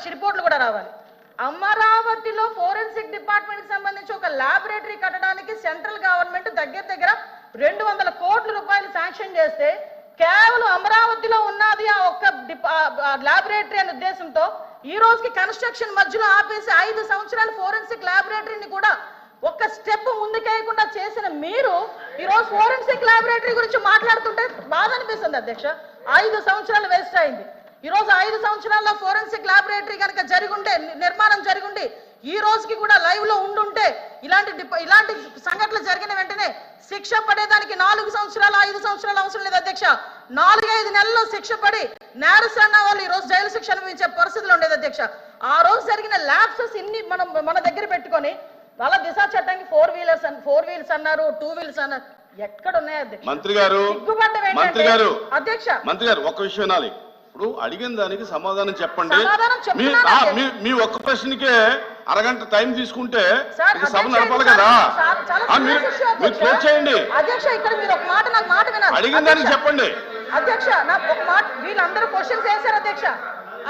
అధ్యక్ష రిపోర్ట్లు కూడా రావాలి. అమరావతిలో ఫోరెన్సిక్ డిపార్ట్మెంట్ కి సంబంధించి ఒక ల్యాబొరేటరీ కట్టడానికి సెంట్రల్ గవర్నమెంట్ దగ్గర 200 కోట్ల రూపాయలు శాంక్షన్ చేస్తే కేవలం అమరావతిలో ఉన్నది ఆ ఒక్క ల్యాబొరేటరీ అనే ఉద్దేశంతో ఈ రోజుకి కన్స్ట్రక్షన్ మధ్యలో ఆపేసి 5 సంవత్సరాల ఫోరెన్సిక్ ల్యాబొరేటరీని కూడా ఒక్క స్టెప్ ముందుకేయకుండా చేసిన మీరు ఈ రోజు ఫోరెన్సిక్ ల్యాబొరేటరీ గురించి మాట్లాడుతుంటే బాధ అనిపిస్తుంది అధ్యక్ష. 5 సంవత్సరాలు వేస్ట్ అయింది. ఈ రోజు 5 సంవత్సరాల్లో ఫోరెన్సిక్ ల్యాబొరేటరీ కనుక జరిగుంటే, నిర్మాణం జరిగుండి ఈ రోజుకి కూడా లైవ్ లో ఉండుంటే ఇలాంటి సంఘటనలు జరిగిన వెంటనే శిక్ష పడేదానికి 4 సంవత్సరాలు 5 సంవత్సరాలు అవసరం లేదు అధ్యక్ష. 4-5 నెలల్లో శిక్ష పడి నేరస్తున్న వాళ్ళు ఈ రోజు జైలు శిక్ష అనుభవించే పరిస్థితులు ఉండేది అధ్యక్ష. ఆ రోజు జరిగిన ల్యాప్సెస్ ఇన్ని మన దగ్గర పెట్టుకొని వాళ్ళ దిశ చట్టానికి 4 వీల్స్ అన్నారు, 2 వీల్స్ అన్నారు. ఎక్కడ ఉన్నాయి అధ్యక్ష? మంత్రి గారు అధ్యక్ష ఒక్క విషయం వినాలి. ఇప్పుడు అడిగిన దానికి సమాధానం చెప్పండి. మీ ఒక్క ప్రశ్నకే అరగంట టైం తీసుకుంటే సభ నడపాలి కదా. మీరు క్లోజ్ చేయండి. అధ్యక్ష ఇక్కడ మీరు ఒక మాట నాకు మాట వినాలి. అడిగిన దానికి చెప్పండి అధ్యక్ష. నాకు ఒక మాట, వీళ్ళందరూ క్వశ్చన్స్ వేశారు అధ్యక్ష.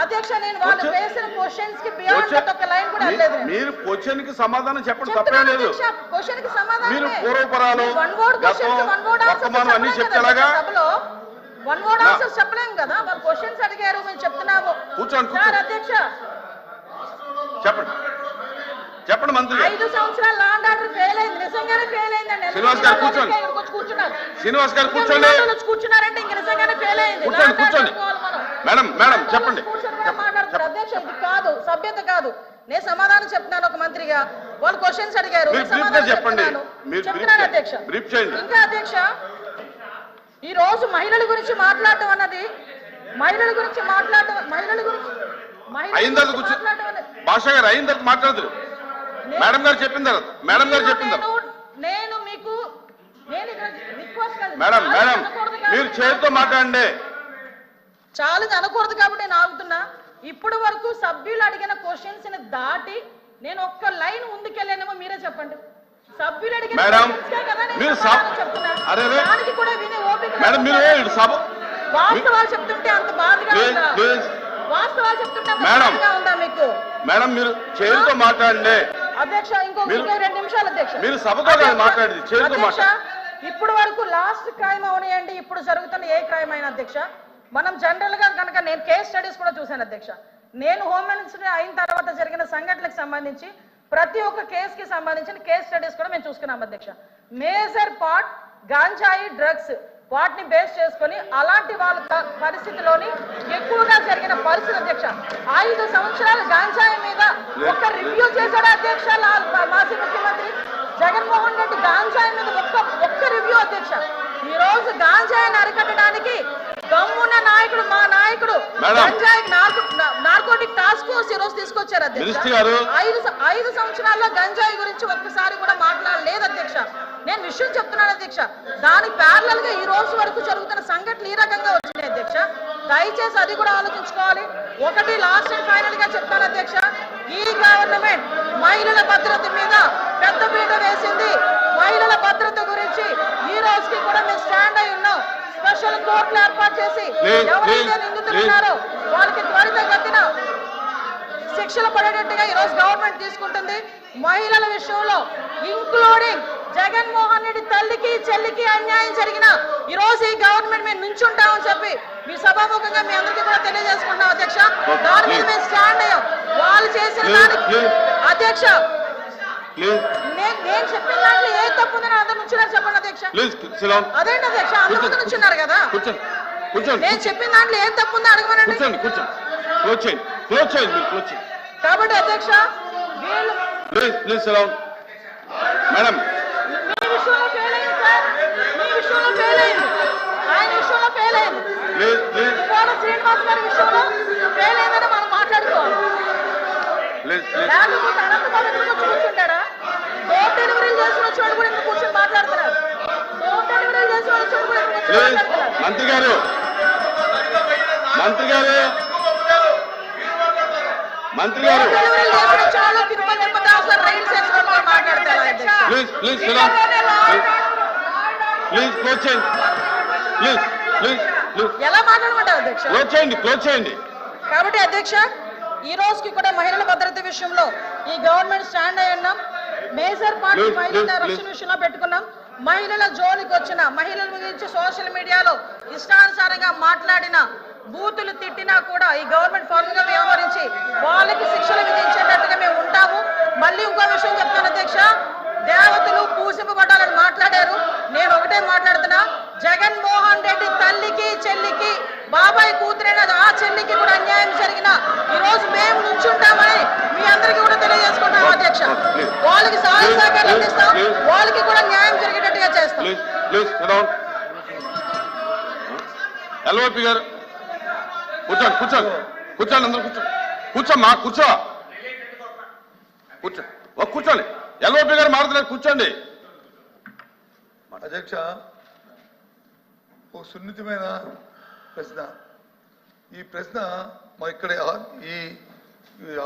అధ్యక్ష నేను వాళ్ళు వేసిన క్వశ్చన్స్ కి బియాండ్ దట్ ఒక లైన్ కూడా లేదు. మీరు క్వశ్చన్ కి సమాధానం చెప్పండి, తప్పేం లేదు. క్వశ్చన్ కి సమాధానం మీరు పూర్వపరాలు వర్తమానం అన్ని చెప్తాగా సభలో వన్ వర్డ్ ఆన్సర్స్ చెప్పలేం కదా. వాళ్ళు క్వశ్చన్స్ అడిగారు, మేము చెప్తున్నాము. కూర్చోండి సార్ అధ్యక్ష చెప్పండి మంత్రి. 5 సంవత్సరాలు లా అండ్ ఆర్డర్ ఫెయిల్ అయింది, నిజంగానే ఫెయిల్ అయిందండి. శ్రీనివాస్ గారు కూర్చోండి. శ్రీనివాస్ గారు కూర్చోండి. కూర్చున్నారంటే ఇంక నిజంగానే ఫెయిల్ అయింది. కూర్చోండి. మేడం చెప్పండి. మాట్లాడుతున్నారు అధ్యక్ష, ఇది కాదు, సభ్యత కాదు. నేను సమాధానం చెప్తున్నాను ఒక మంత్రిగా. వాళ్ళు క్వశ్చన్స్ అడిగారు, చెప్పండి. చెప్తున్నాను అధ్యక్ష. ఇంకా అధ్యక్ష ఈ రోజు మహిళల గురించి మాట్లాడటం అన్నది భాషా గారు అయిన తర్వాత మాట్లాడతారు. మేడం గారు చెప్పిన తర్వాత నేను మీకు మేడం మీరు చేతితో మాట్లాడండి. చాలా అనకూడదు కాబట్టి నేను ఆగుతున్నా. ఇప్పటి వరకు సభ్యులు అడిగిన క్వశ్చన్స్ ని దాటి నేను ఒక్క లైన్ ముందుకెళ్ళానేమో మీరే చెప్పండి. సభ్యులు అడిగిన దానికి కూడా వినే ఓపిక వాస్తవాలు చెప్తుంటే అంత బాధగా ఉందా? వాస్తవాలు చెప్తుంటే అంత బాధగా ఉందా మీకు? మేడం మీరు చేతితో మాట్లాడండి అధ్యక్ష. ఇంకో 2 నిమిషాలు అధ్యక్ష. మీరు సభతో మాట్లాడండి, చేతితో మాట్లాడండి. ఇప్పుడు వరకు లాస్ట్ క్రైమ్ అవనియండి, ఇప్పుడు జరుగుతున్న ఏ క్రైమ్ అయినా అధ్యక్ష, మనం జనరల్ గా కనుక నేను కేస్ స్టడీస్ కూడా చూశాను అధ్యక్ష. నేను హోమ్ మినిస్టర్ అయిన తర్వాత జరిగిన సంఘటనలకు సంబంధించి ప్రతి ఒక్క కేసుకి సంబంధించిన కేస్ స్టడీస్ కూడా మేము చూసుకున్నాం అధ్యక్ష. మేజర్ పార్ట్ గాంజాయి డ్రగ్స్ వాటిని బేస్ చేసుకొని అలాంటి వాళ్ళ పరిస్థితిలోని ఎక్కువగా జరిగిన పరిస్థితి అధ్యక్ష. 5 సంవత్సరాలు గాంజాయి మీద ఒక్క రివ్యూ చేశాడు అధ్యక్ష మాజీ ముఖ్యమంత్రి జగన్మోహన్ రెడ్డి. గాంజాయి మీద ఒక్క రివ్యూ అధ్యక్ష. ఈ రోజు గాంజాయిని అరికట్టడానికి దమ్మున్న నాయకుడు మా నాయకుడు గంజాయి నార్కోటిక్ టాస్క్ ఫోర్స్ ఈ రోజు తీసుకొచ్చారు అధ్యక్ష. 5 సంవత్సరాల్లో గంజాయి గురించి ఒక్కసారి కూడా మాట్లాడలేదు అధ్యక్ష. నేను విషయం చెప్తున్నాను అధ్యక్ష. దానికి ప్యారలల్ గా ఈ రోజు వరకు జరుగుతున్న సంఘటనలు ఈ రకంగా వచ్చినాయి అధ్యక్ష. దయచేసి అది కూడా ఆలోచించుకోవాలి. ఒకటి లాస్ట్ అండ్ ఫైనల్ గా చెప్తాను అధ్యక్ష, ఈ గవర్నమెంట్ మహిళల భద్రత మీద పెద్ద పీట వేసింది. మహిళల భద్రత గురించి ఈ రోజుకి కూడా మేము స్టాండ్ అయి ఉన్నాం. స్పెషల్ కోర్టులు ఏర్పాటు చేసి ఎవరైతే నిందితులు ఉన్నారో వాళ్ళకి త్వరితగతిన శిక్షలు పడేటట్టుగా ఈ రోజు గవర్నమెంట్ తీసుకుంటుంది. మహిళల విషయంలో ఇంక్లూడింగ్ జగన్మోహన్ రెడ్డి తల్లికి చెల్లికి అన్యాయం జరిగిన ఈ రోజు ఈ గవర్నమెంట్ మేము నుంచుంటామని చెప్పి మీ సభాముఖంగా మీ అందరికీ కూడా తెలియజేసుకుంటాం అధ్యక్ష. దాని మీద మేము స్టాండ్ అయ్యాం. వాళ్ళు చేసిన దానికి అధ్యక్ష నేను చెప్పిన దాంట్లో ఏ తప్పు ఉందని అందరు నుంచున్నారు చెప్పండి అధ్యక్ష. అదేంటి అధ్యక్ష, అందరి ముందు నుంచున్నారు కదా. నేను చెప్పిన దాంట్లో ఏం తప్పు ఉందో అడగమనండి. కాబట్టి అధ్యక్ష వీళ్ళు మేడం మీ విషయంలో ఫెయిల్ అయింది సార్, మీ విషయంలో ఫెయిల్ అయింది, ఆయన విషయంలో ఫెయిల్ అయింది, శ్రీనివాస్ గారి విషయంలో ఫెయిల్ అయిందని మనం మాట్లాడుకోవాలి. లేకపోతే అనంతబాబు కూర్చుంటాడా? డోర్ డెలివరీ చేసిన చోటు కూడా ఇంకా కూర్చొని మాట్లాడుతున్నారు. డోర్ డెలివరీ చేసిన చోటు కూడా మాట్లాడుతున్నారు. మంత్రి గారు ఎలా మాట్లాడమంటారు అధ్యక్ష? క్లోజ్ చేయండి. కాబట్టి అధ్యక్ష ఈ రోజుకి కూడా మహిళల భద్రత విషయంలో ఈ గవర్నమెంట్ స్టాండ్ అయి ఉన్నాం. మేజర్ పార్టీ మహిళల రక్షణ విషయంలో పెట్టుకున్నాం. మహిళల జోలికి వచ్చిన మహిళల గురించి సోషల్ మీడియాలో ఇష్టానుసారంగా మాట్లాడిన బూతులు తిట్టినా కూడా ఈ గవర్నమెంట్ ఫార్మ్ గా వ్యవహరించి వాళ్ళకి శిక్షలు విధించేటట్టుగా మేము ఉంటాము. మళ్ళీ ఇంకో విషయం చెప్తాను అధ్యక్ష, దేవతలు పూజింపబడాలని మాట్లాడారు. నేను ఒకటే మాట్లాడుతున్నా, జగన్మోహన్ రెడ్డి తల్లికి చెల్లికి బాబాయ్ కూతురైన ఆ చెల్లికి కూడా అన్యాయం జరిగిన ఈ రోజు మేము నుంచుంటామని మీ అందరికీ కూడా తెలియజేసుకుంటాం అధ్యక్ష. వాళ్ళకి సహాయ సహకారం అందిస్తాం, వాళ్ళకి కూడా న్యాయం జరిగేటట్టుగా చేస్తాం. ఎల్ఓపి గారు కూర్చోండి, కూర్చోండి, కూర్చోండి, అందరూ కూర్చోండి, కూర్చోమ్మా, కూర్చో, కూర్చో, కూర్చోండి. ఎల్ఓపి గారు మాట్లాడారు, కూర్చోండి. అధ్యక్ష, ఒక సున్నితమైన ప్రశ్న. ఈ ప్రశ్న మా ఇక్కడ ఈ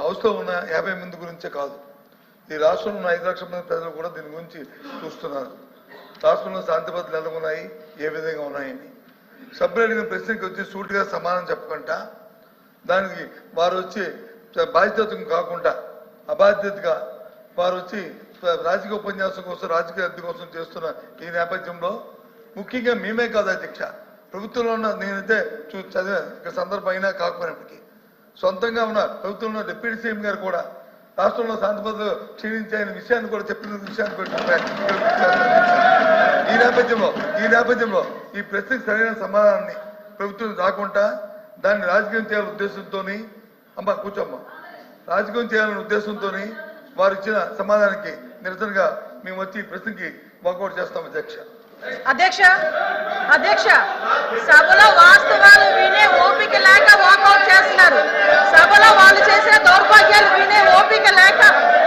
హౌస్లో ఉన్న 50 మంది గురించే కాదు, ఈ రాష్ట్రంలో ఉన్న 5 లక్షల మంది ప్రజలు కూడా దీని గురించి చూస్తున్నారు. రాష్ట్రంలో శాంతి భద్రతలు ఎలా ఉన్నాయి, ఏ విధంగా ఉన్నాయని. సభ్యులు అడిగిన ప్రశ్నకి వచ్చి సూటిగా సమాధానం చెప్పకుండా దానికి వారు వచ్చి బాధ్యత కాకుండా అబాధ్యతగా వారు వచ్చి రాజకీయ ఉపన్యాసం కోసం రాజకీయ అద్దె కోసం చేస్తున్న ఈ నేపథ్యంలో ముఖ్యంగా మేమే కాదు అధ్యక్ష, ప్రభుత్వంలో ఉన్న నేనైతే చదివా ఇక్కడ సందర్భం అయినా కాకపోయినప్పటికీ సొంతంగా ఉన్న ప్రభుత్వంలో డిప్యూటీ సీఎం గారు కూడా రాష్ట్రంలో శాంతి భద్రతలు క్షీణించాయని విషయాన్ని కూడా చెప్పిన విషయాన్ని పెట్టుకుంటే ఈ నేపథ్యంలో ఈ ప్రశ్నకు సరైన సమాధానాన్ని ప్రభుత్వం రాకుండా దాన్ని రాజకీయం చేయాలనే ఉద్దేశంతో అమ్మ కూర్చోమ్మ రాజకీయం చేయాలనే ఉద్దేశంతో వారు ఇచ్చిన సమాధానానికి నిరసనగా మేము వచ్చి ఈ ప్రశ్నకి వాకౌట్ చేస్తాం అధ్యక్ష. సభలో వాస్తవాలు వినే ఓపిక లేక వాకౌట్ చేస్తున్నారు. సభలో వాళ్ళు చేసే దౌర్భాగ్యాలు వినే ఓపిక లేక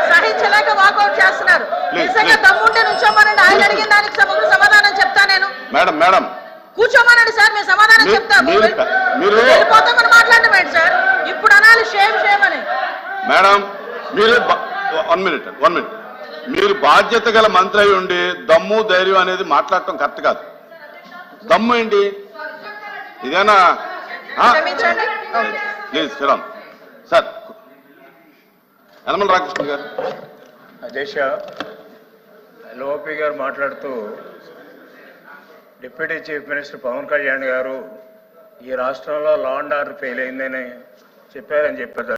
సహించలేక వాకౌట్ చేస్తున్నారు. నిజంగా దమ్ముంటే నుంచోమనండి, ఆయన అడిగిన దానికి సమాధానం చెప్తా నేను. మేడం కూర్చోమనండి సార్, మేము సమాధానం చెప్తాము. వెళ్ళిపోతామని మాట్లాడడం ఏంటి సార్? ఇప్పుడు అనాలి షేమ్ అని. మేడం మీరు 1 మినిట్ మీరు బాధ్యత గల మంత్రి అయి ఉండి దమ్ము ధైర్యం అనేది మాట్లాడటం కరెక్ట్ కాదు. దమ్ము ఏంటి ఇదేనా? Please Sriram sir. యనమల రామకృష్ణ గారు. అధ్యక్ష, ఎల్ఓపి గారు మాట్లాడుతూ deputy chief minister Pawan Kalyan garu ఈ రాష్ట్రంలో లా అండ్ ఆర్డర్ ఫెయిల్ అయిందని చెప్పారు.